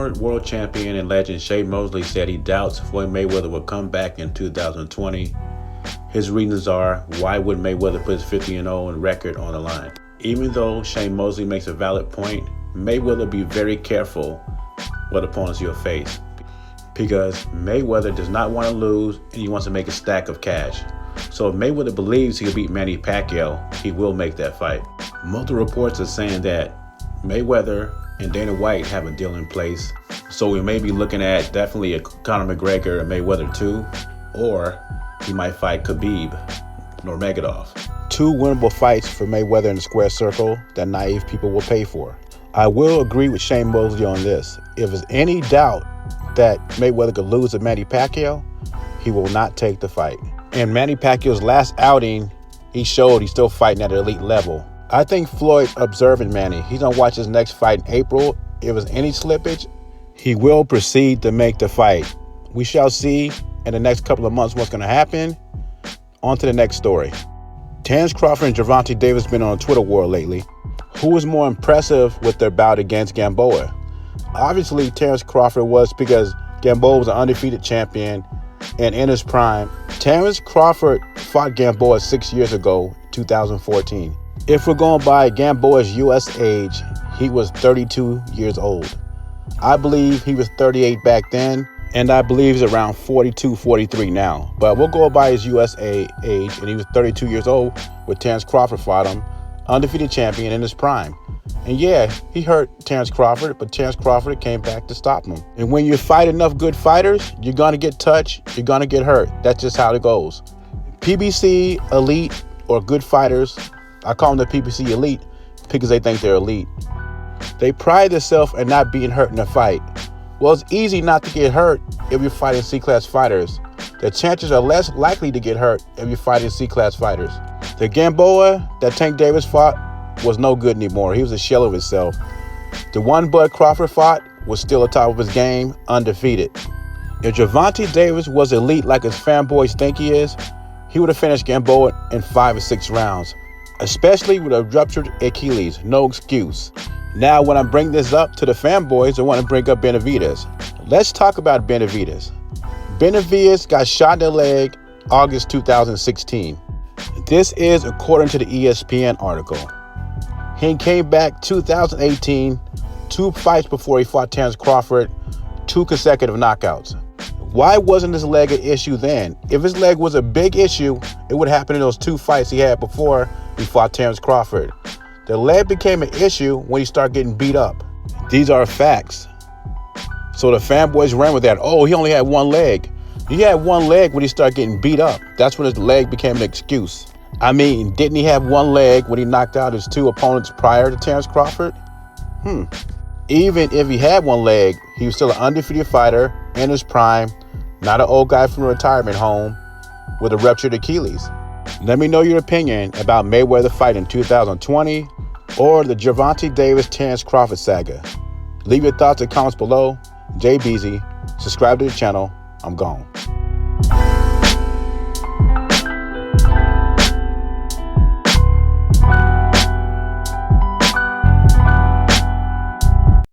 Former world champion and legend Mosley said he doubts Floyd Mayweather will come back in 2020. His reasons are, why would Mayweather put his 50-0 record on the line? Even though Mosley makes a valid point, Mayweather be very careful what opponents he'll face, because Mayweather does not want to lose and he wants to make a stack of cash. So if Mayweather believes he can beat Manny Pacquiao, he will make that fight. Multiple reports are saying that Mayweather and Dana White have a deal in place, so we may be looking at definitely a Conor McGregor and Mayweather 2, or he might fight Khabib Nurmagomedov. Two winnable fights for Mayweather in the square circle that naive people will pay for. I will agree with Mosley on this. If there's any doubt that Mayweather could lose to Manny Pacquiao, he will not take the fight. In Manny Pacquiao's last outing, he showed he's still fighting at an elite level. I think Floyd observing Manny. He's going to watch his next fight in April. If there's any slippage, he will proceed to make the fight. We shall see in the next couple of months what's going to happen. On to the next story. Terrence Crawford and Gervonta Davis been on a Twitter war lately. Who was more impressive with their bout against Gamboa? Obviously, Terrence Crawford was, because Gamboa was an undefeated champion and in his prime. Terrence Crawford fought Gamboa 6 years ago, 2014. If we're going by Gamboa's U.S. age, he was 32 years old. I believe he was 38 back then, and I believe he's around 42, 43 now. But we'll go by his U.S. age, and he was 32 years old when Terrence Crawford fought him, undefeated champion in his prime. And yeah, he hurt Terrence Crawford, but Terrence Crawford came back to stop him. And when you fight enough good fighters, you're going to get touched, you're going to get hurt. That's just how it goes. PBC elite or good fighters, I call them the PBC elite because they think they're elite. They pride themselves in not being hurt in a fight. Well, it's easy not to get hurt if you're fighting C-class fighters. The chances are less likely to get hurt if you're fighting C-class fighters. The Gamboa that Tank Davis fought was no good anymore. He was a shell of himself. The one Bud Crawford fought was still atop of his game, undefeated. If Gervonta Davis was elite like his fanboys think he is, he would have finished Gamboa in 5 or 6 rounds, especially with a ruptured Achilles. No excuse. Now, when I bring this up to the fanboys, I want to bring up Benavidez. Let's talk about Benavidez. Benavidez got shot in the leg August 2016. This is according to the ESPN article. He came back 2018, 2 fights before he fought Terrence Crawford, 2 consecutive knockouts. Why wasn't his leg an issue then? If his leg was a big issue, it would happen in those 2 fights he had before he fought Terrence Crawford. The leg became an issue when he started getting beat up. These are facts. So the fanboys ran with that. Oh, he only had 1 leg. He had 1 leg when he started getting beat up. That's when his leg became an excuse. I mean, didn't he have 1 leg when he knocked out his 2 opponents prior to Terrence Crawford? Even if he had 1 leg, he was still an undefeated fighter in his prime, not an old guy from a retirement home with a ruptured Achilles. Let me know your opinion about Mayweather fight in 2020 or the Gervonta Davis-Terrence Crawford saga. Leave your thoughts and comments below. JBZ, subscribe to the channel. I'm gone.